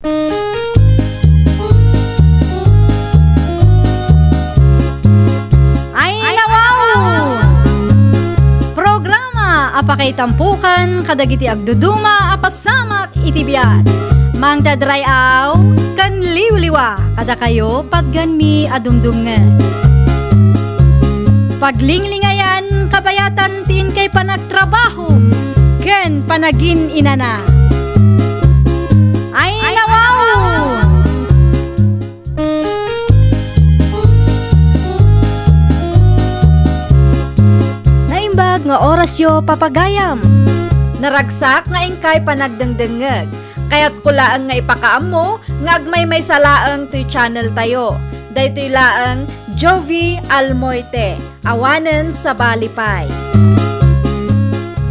Ay nawaw! Programa apakay tampukan kadagiti agduduma apasamak itibiyat. Mang dadrayaw kan liwliwa kada kayo padganmi adumdumngan. Paglinglingayan kabayatan tin kay panagtrabaho ken panagin inana. Ay nawaw! Naimbag nga oras yo papagayam. Naragsak nga ingkay panagdengdengeg. Kaya't kulaan nga ipakaam mo nga agmay may salaang to'y channel tayo. Daytoy laang Jovi Almoite, awanen sa Balipay.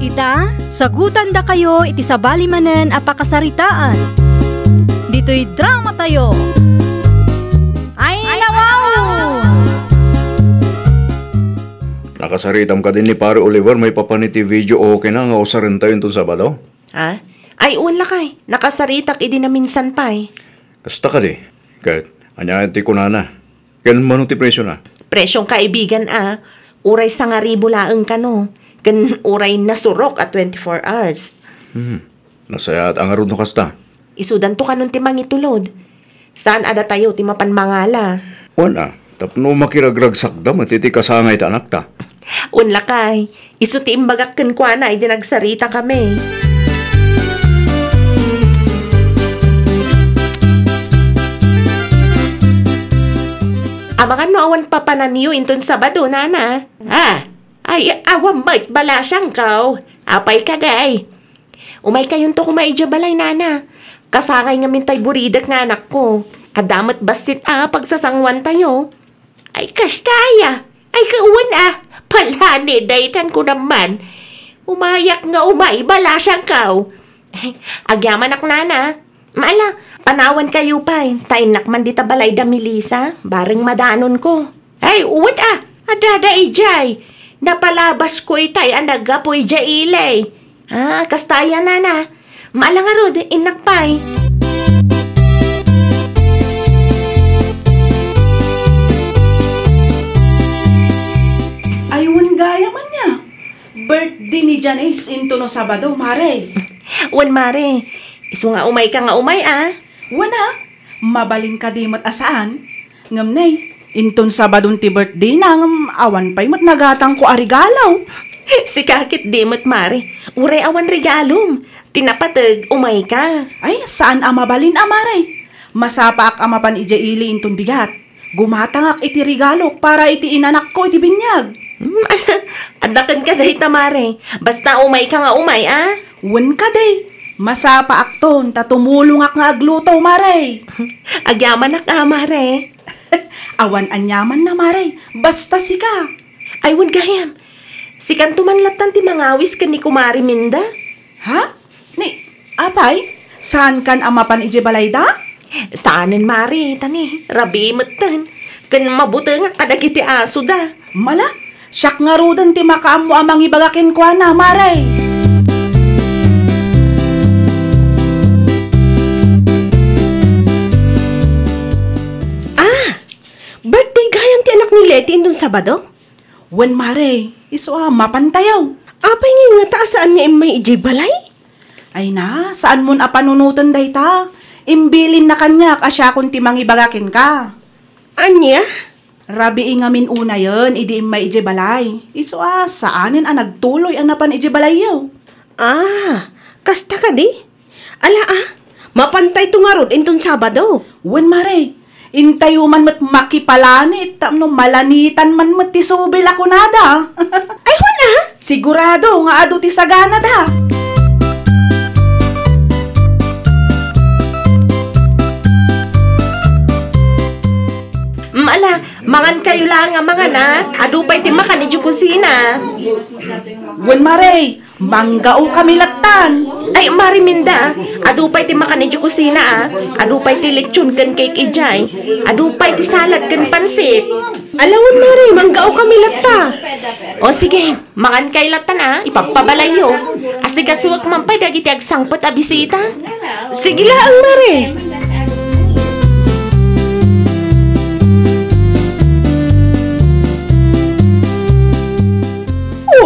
Ita, sagutan da kayo iti sabali manen apakasaritaan. Dito'y drama tayo. Ay nawaw! Nakasaritam ka din ni Pare Oliver, may papaniti video okay na nga usarin tayo itong Sabado? Ha? Ay, wala kay. Nakasaritak idi na minsan pa eh. Kasta ka di. Kahit anyayan ti kunana. Kailan man ti presyo na? Presyong kaibigan uray sa nga ribo laeng ka no. Kan uray nasurok at 24 hours. Nasaya at angarod no kasta. Isudan to kanon ti mangitulod. Saan ada tayo ti mapanmangala? Wana, tapno makiragragsakdam at iti kasangay ta anak ta. Unla kay. Isu ti imbagak ken kuana idi nagsarita kami. Amangan no awan papanan niyo inton Sabado, nana. Ay, awan bait balasang kaw. Apay ka, day. Umay kayon to kumaidya balay, nana. Kasangay nga mintay buridak nga anak ko. Adamat basit pagsasangwan tayo. Ay, kastaya. Ay, kauwan Palhani, daytan ko naman. Umayak nga umay, balasang kaw. Agyaman ak, nana. Maala, panawan kayo pa eh. Tainak man dita balay da Melissa. Baring madanon ko. Ay, uwat adada ijay. Napalabas ko itay anagapo ijay ilay. Kastaya nana. Maala nga rod, inakpay. Ayun gaya man niya. Birthday ni Janice into no Sabado, mare. Wan mare. Isu nga umay ka nga umay Wana, mabalin ka di mat asaan. Ngam nay, inton Sabadon ti birthday na awan pa'y mat nagatang ko arigalaw. Si kakit di mat mare. Uray awan regalom. Tinapatag umay ka. Ay, saan mabalin mare? Masapa ak amapan ija ili inton bigat. Gumatangak iti regalo para iti inanak ko iti binyag. Adakan ka dahi tamare. Basta umay ka nga umay Wan ka day. Masapa akton, tatumulong ak nga agluto, mare. Agyaman ak mare. Awan anyaman na, mare. Basta sika. Ay, wan gayam. Sikan tumanlatan ti mangawis kan ni Kumari Minda. Ha? Ni, apay? Saan kan amapan ije balayda? Saanin, mare, tani. Rabi matan. Kan mabuta nga kadagiti aso da. Mala, siyak nga rudan ti makaam mo amang ibagakin kwa na, mare. Birthday gayam ti anak ni Leti indong Sabado? Wen mare, iso mapantayaw. Apay ngayon nga taasaan nga may ijay balay? Ay na, saan mon apanunutan day ta? Imbilin na kanya kasya kung timang ibagakin ka. Anya? Rabi ingamin una yun, idi may ijay balay. Iso saanin nagtuloy napan ijay balay yaw. Kasta ka di? Ala mapantay to nga rod intong Sabado. Wen mare, intayo man mat makipalanit, tamno malanitan man mat ti subil ako nada. Ay, wana? Sigurado nga ado ti sagana da. Maala, mangan kayo lang nga mga na. Adupay ti makan iti kusina. Wen mare, manggao kami latan. Ay, Mariminda, adupay ti makan iti kusina Adupay ti lechon kan cake ijay. Adupay ti salad kan pansit. Alawan, Mari, manggao kami latta. O sige, mangan kay latan ipagpabalay yo. Asigasuwag man pa dagiti agsangpot a bisita. Sige lang, Mari.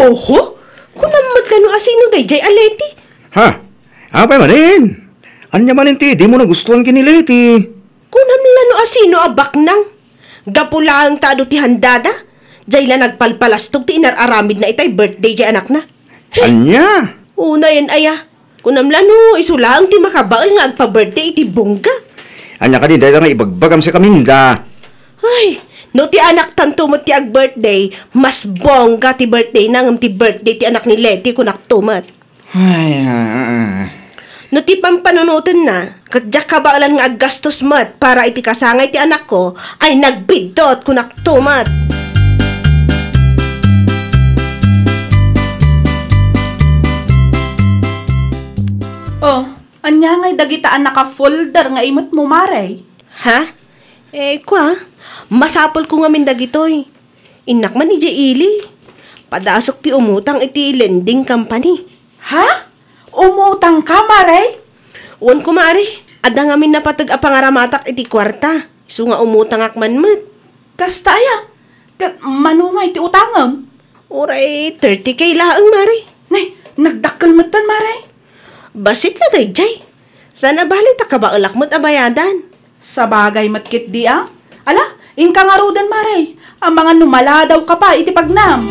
Oho, kunamat ka no asino dayjay aleti. Ha? Apay manin. Anya manin ti, di mo nagustuhan kiniliti. Kunamla no asino abak nang. Gapula ang tado ti handada. Jay la nagpalpalastog ti inararamid na itay birthday jay anak na. Anya? Una yan aya. Kunamla no isulaang ti makabaal nga agpa-birthday iti bongga. Anya ka din, dahil nga ibagbagam si Kaminda. Ay, no ti anak tanto mo ti ag-birthday, mas bongga ti birthday nang ti birthday ti anak ni Leti kunak tumat. Ay, No ti pampanunutan na, kadyak kabaalan nga aggastos mat para iti kasangay ti anak ko, ay nagbidot kunak tumat. Oh, anya ngay dagitaan naka-folder nga imot mo, Maray. Ha? Kwa, masapol ko nga mindag ito'y. Inak man ije ili. Padasok ti umutang iti lending company. Ha? Umutang ka, Maray? Uwan ko mari, ada nga min napatag apangaramatak iti kwarta. So nga umutang akman mat. Kasta aya. Manungay ti utangam. Uray, 30K laang mari. Nay, nagdakkel mo tan, Maray. Basit na dayjay. Sana balit akabaalak mo't abayadan. Sa bagay matkit di ah. Ala, ingka nga rudan, Maray. Ang mga numala daw ka pa iti pagnam.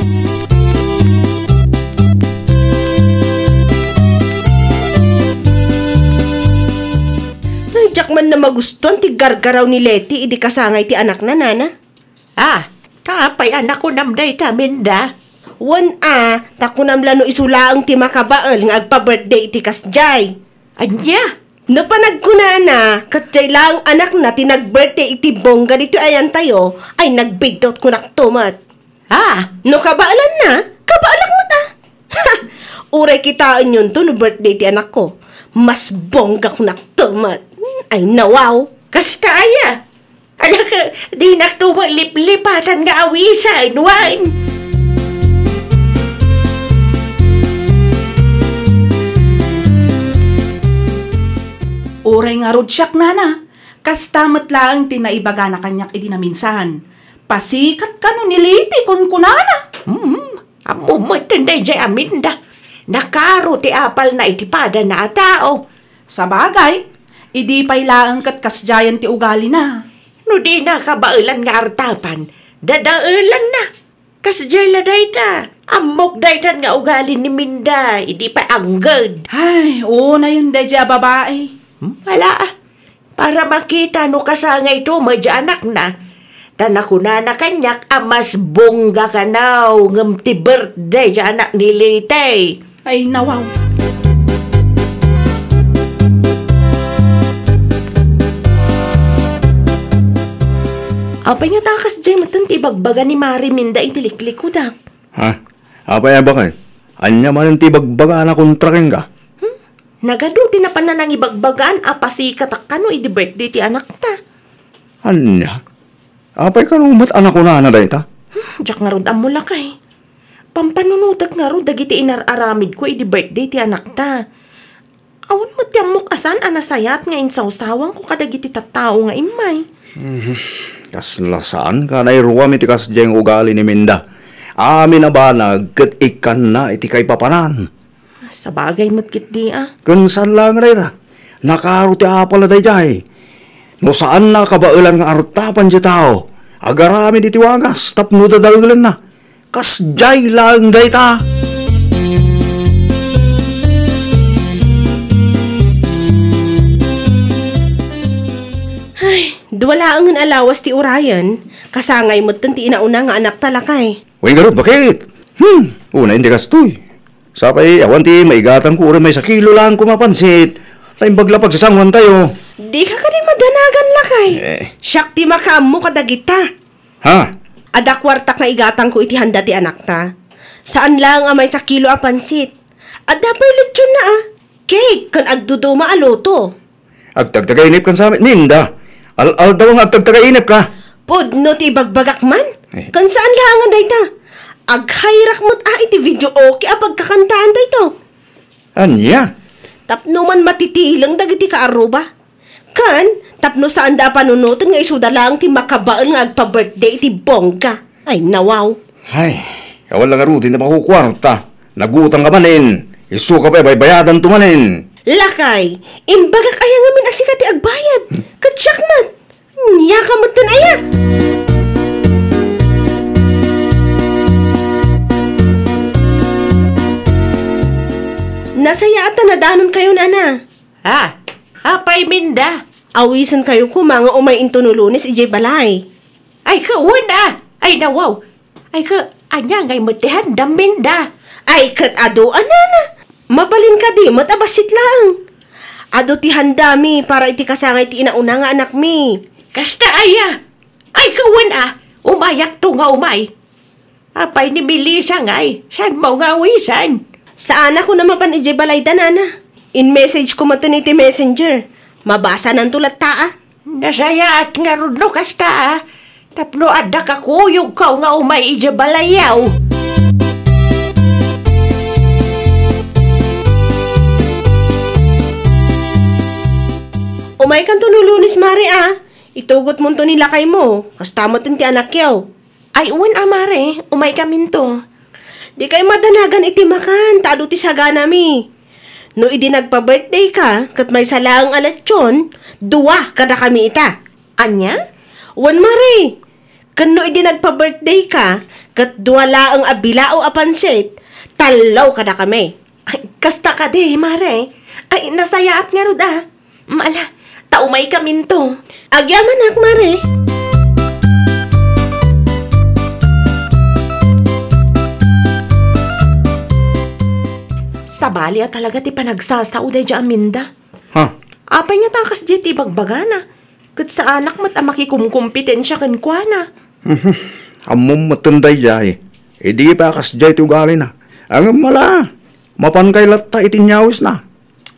Jack man na magustuhan ti gargaraw ni Leti idi kasangay ti anak na nana. Tapay anak ko namday taminda. Wan takunam lano isulaang ti makabaal nga agpa-birthday iti kasjay. Anya? Napanag ko na, katjay lang anak na tinag-birthday iti bongga dito ayan tayo, ay nagbidot ko naktumat. No kabaalan na, kabaalak mo ta. Uray kitaan yun to no birthday ti anak ko. Mas bongga ko naktumat. Ay nawaw. Kasta aya. Anak ka, di naktumat lip-lipatan nga awisa, inuwain. Uray nga rod siyak, nana. Kastamat lang tinaibaga na kanyak iti naminsan. Pasikat ka no niliti kun kunana. Amumot tinday jay aminda. Nakaro ti apal na itipada na tao. Sa bagay, idi pay laang kat kasjayan ti ugali na. No di na kabailan nga artapan, dadailan na. Kasjayla dayta, amok daytan nga ugali ni Minda, idi pa anggad. Ay, na yun deja babae. Wala para makita no kasangay to, madya anak na. Tanakuna na kanyak, amas bongga ka now, ngam ti birthday dya anak ni Lite. Ay, nawaw. Apay nga takas dyan matan ti bagbaga ni Mari Minda itiliklik ko dak. Ha? Apay ba kayo? Anya man ti bagbaga na kontrakin ka? Nagado ti na pananang ibagbagaan apasikat akano idi birthday ti anak ta. Anya? Apay ka nung anak ko na dahi ta? Diyak nga rod amula kay. Pampanunutag nga rod dagiti inararamid ko idi birthday ti anak ta. Awan mo ti amok asan anasayat nga insawsawang ko kadagiti tattao nga imay. Kaslasaan ka na iruwam iti kasdyang ugali ni Minda. Amin na ba nagkat ikan na iti kay papanan? Sa bagay mo't kit di Kunsan lang rin nakaro ti apal na dayjay. No saan na kabailan nga artapan di tao. Agarami di tiwagas tapno dadawgilan na. Kasdyay lang dayta. Duwala ang alawas ti Urayan, kasangay mo't ti inauna nga anak talakay. Uy, garot, bakit? Una hindi kastoy. Sapay, awan ti maigatang ko may sa kilo lang kumapansit. Tayong baglapag sa sangwan tayo. Di ka ka rin madanagan lakay. Siyak ti makamu kadagita. Ha? Ada kwartak nga igatang ko iti handa ti anak ta. Saan lang amay sa kilo a pansit? Ada pa'y lechon na Cake, kan agduduma aloto. Agtagtagainip kan sa amin, Minda. Al daw nga agtagtagainip ka. Pudno ti bagbagak man? Kan saan lang ang dayta? Aghayrak mo't iti video okay pagkakantaan dayto. Anya? Tapno man matitilang dagiti kaaruba. Kan, tapno saan da panunutan nga isuda lang ti makabaal nga agpa-birthday ti bongga. Ay, nawaw. Ay, Kawan lang arutin na pakukwarta. Nagutang ka manin. Isu ka pa bayadan tumanin. Lakay, imbaga kaya nga min asikat ti agbayad. Katsyak man. Niya ka mo dun aya. Nasaya at nadanon kayo, nana. Ha? Apay minda. Awisan kayo ko mga umay into no Lunes ijay balay. Ay ka una. Ay nawaw. Ay ka anya ngay matihan dam minda. Ay kat ado, anana. Mabalin ka di, matabasit lang. Ado ti handami para iti kasangay ti inauna nga anak mi. Kasta aya. Ay kawan umayak to nga umay. Apay ni Melissa ngay. San mo nga wisan? Sa anak ko naman pan ijay balay da, nana. In message ko matin iti messenger. Mabasa ng tulat taa. Nasaya at nga ron no kasta Tapno adda ka kuyog ka nga umay ija balayaw. Umay kan to no Lunes, mare Itugot mo to nila kay mo. Kastamot ti anak yaw. Ay, uwan amare, umay kaminto. Di kay madanagan iti makan, tado ti sagana mi. No idi nagpa-birthday ka, kat may salaang alatsyon, duwa kada kami ita. Anya? Wan mare, kan no idi nagpa-birthday ka, kat duwa laang abilao apansit, talaw kada kami. Ay, kasta ka de, mare. Ay, nasayaat nga rod Maala, taumay kaminto. Agyaman ak, mare. Sabali talaga ti panagsasao day di aminda. Ha? Apay niya takas di ti bagbagana. Kat sa anak mat makikumkumpetensya kan kwa na. Amom matunday jay. Di pa kas jay tugali na. Ang mala. Mapan kay latta itinyawis na.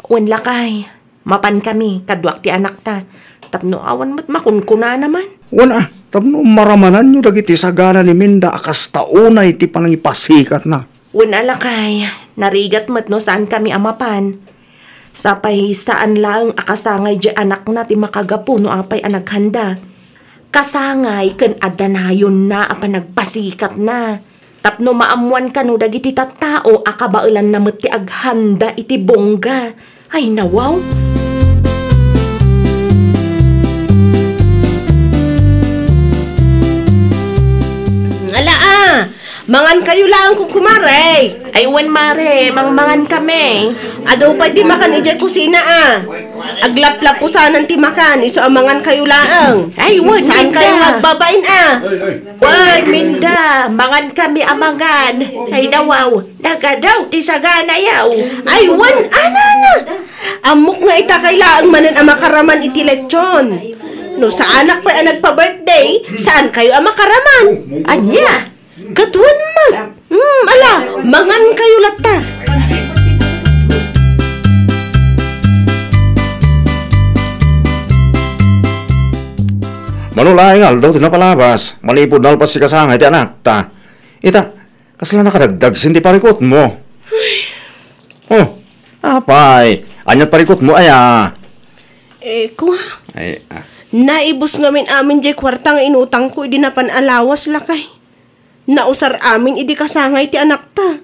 Uwan lakay. Mapan kami, kadwak ti anak ta. Tapno awan mat makunkuna naman. Wana, tapno maramanan nyo dagiti sagana ni Minda akas taunay ti panangipasikat na. Una lakay, narigat mat no saan kami amapan. Sapay saan lang akasangay di anak na ti makagapu no apay anaghanda. Kasangay kan adanayon na apan nagpasikat na. Tapno maamuan ka no dagiti tattao akabailan na mat ti aghanda iti bongga. Ay nawaw. Mangan kayo lang kung kumare. Ay wan mare, mangmangan kami. Ado pa di makan ijay kusina Aglaplap po sanan ti makan, iso amangan kayo lang. Ay wan saan Minda. kayo magbabain Wan minda, mangan kami amangan. Ay nawaw, nagadaw ti sagana yaw. Ay wan, anana. Amok nga ita kailaang manan amakaraman iti lechon. No sa anak pa nagpa-birthday, saan kayo amakaraman? Anya? Katuan mat. Ala, mangan kayo latta. Manulay nga daw tinapalabas. Malipod na alpas si kasangay ti anak ta. Ita, kasala nakadagdag sin ti parikot mo. Oh, apay. Anyat parikot mo aya. Kuha. Ay, Naibos ngamin amin jay kwarta nga inutang ko idi napan alawas lakay. Nausar amin idi kasangay ti anak ta.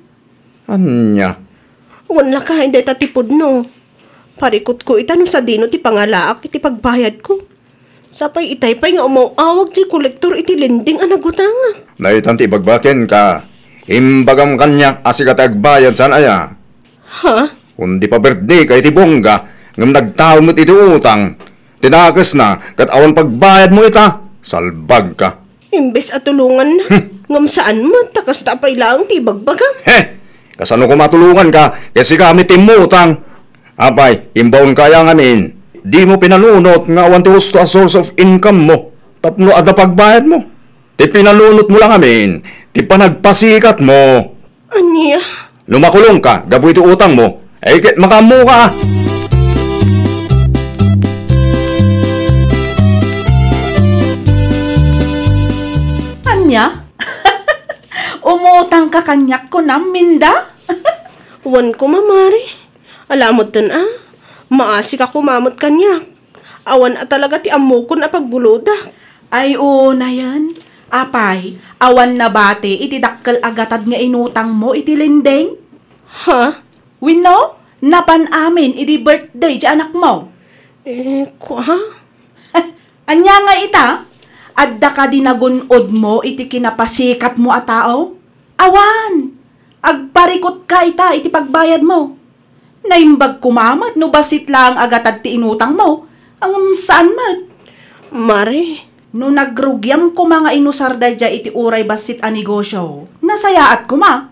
Anya? Wan lakay, hindi tatipod no. Parikot ko ita no sa dino ti pangalaak iti pagbayad ko. Sapay itay pay nga umawag ti kolektor iti lending anagutanga. Naitan ti bagbaken ka. Imbagam kanya asikat agbayad san aya. Ha? Kundi pa birthday kay ti bongga. Ngam nagtao mo't iti utang. Tinakas na kat awan pagbayad mo ita. Salbag ka. Imbes at tulungan na. Ngam saan mo, takas tapay lang ti bagbagam. Kasano ko matulungan ka, kasi kami timutang. Apay, imbawon kaya ngamin. Di mo pinalunot nga awan to a source of income mo. Tapno ada pagbayad mo. Ti pinalunot mo lang amin. Ti panagpasikat mo. Anya? Lumakulong ka, gabu iti utang mo. Ay, makamu ka. Anya? Umutang ka kanyak ko na, Minda? Wan ko mamari. Alamot dun Maasik ako mamot kanyak. Awan talaga ti amo ko na pagbuludak. Ay, oo na yan. Apay, awan na bate iti dakkel agatad nga inutang mo iti linding? Ha? Wino, napan amin iti birthday ti anak mo. Ha? Anya nga ita? Adda ka dinagunod mo iti kinapasikat mo a tao? Awan! Agparikot ka ita iti pagbayad mo. Naimbag kumamat no basit lang agatad ti inutang mo. Ang saan mat? Mare, No nagrugyam ko mga inusarda dya iti uray basit a negosyo. Nasayaat ko ma.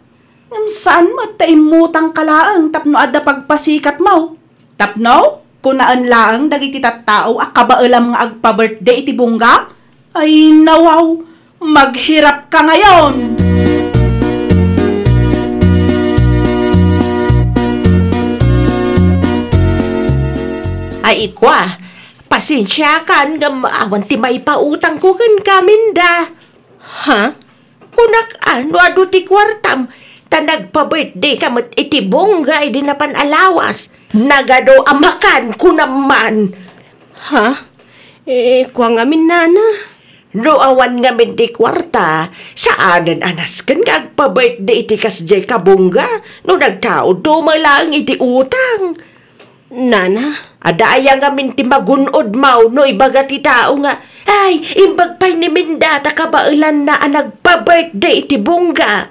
Ang saan mat ta imutang kalaang tapno adda pagpasikat mo. Tapno? Kunaan laang dagiti tattao a kabailam nga agpa-birthday iti bungga? Ay nawaw, maghirap ka ngayon! Ay ikwa, pasensya kan nga maawan ti may pautang ko kan kaminda. ha? Kunak ano adu ti kwartam, ta nagpa-birthday kamat iti bongga di napan alawas. Nagado amakan ko naman. Ha? Kwa ngamin nana. No awan nga min ti kwarta, saanan anas kan nga agpa-birthday iti kasjay kabongga, no nagtao dumalang iti utang. Nana? Adaya nga min ti magunod mau no ibaga ti tao nga, ay, imbag pa'y ni Mindata kabailan na nagpa-birthday iti bongga.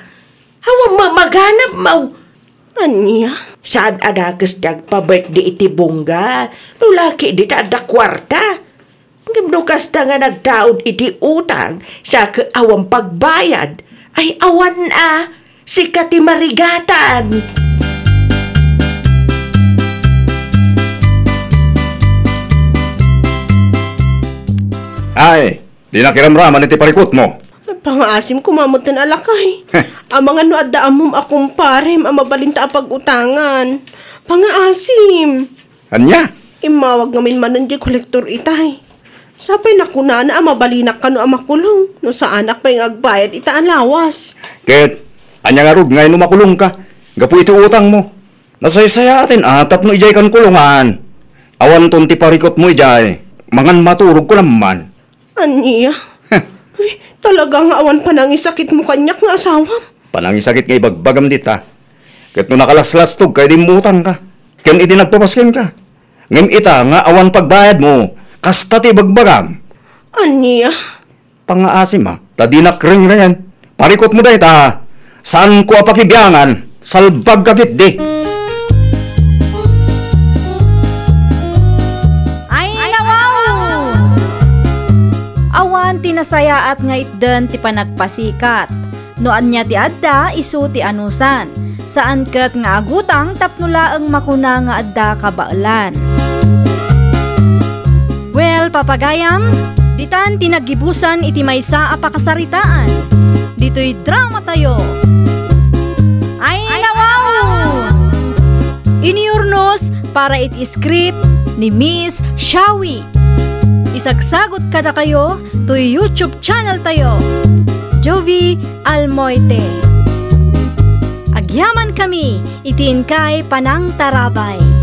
Hawang mamaganap mau. Anya? Saan adakas nagpa-birthday iti bongga? Lulaki di ta ada kwarta. Ngam kasta nga nagtaod iti utang sa kaawang pagbayad, ay awan si kati marigatan. Ay, di na kiramraman iti parikot mo. Pangaasim kumamot ng alakay. Ang mga no adda amom akong parem ang mabalinta ang pag-utangan. Pangaasim. Anya? Imawag ngamin manon di kolektor itay. Sapay nakunana ang mabalinak ka no ang makulong. No sa anak pa yung agbayad ita ang lawas. Ket, anya nga rog ngayon makulong ka. Gapu iti utang mo. Nasaysaya atin atap no ijay kan kulungan. Awan ton ti parikot mo ijay. Mangan maturog ko naman. Anya? Ay, talagang awan pa nang isakit mo kanyak nga asawa. Panangisakit nga ibagbagam dita. Ket no nakalaslas-tog kay di mutang ka. Ken iti nagpapaskin ka. Ngem ita nga awan pagbayad mo. Kasta ti bagbagam. Anya? Pangaasim tadinak ring na yan. Parikot mo da ita. Saan ko apakibiyangan? Salbag kakit di. Ay nawaw! Awan tinasayaat nga itden ti panagpasikat. Noan niya ti adda isu ti anusan. Saan ket nga agutang tapnula ang makuna nga adda kabailan. Well, papagayam, ditan tinagibusan iti maysa a pakasaritaan. Dito'y drama tayo. Ay nawaw! Iniurnos para iti script ni Miss Shawi. Isagsagot kada kayo to YouTube channel tayo. Jovi Almoite. Agyaman kami, itin kay Panang Tarabay.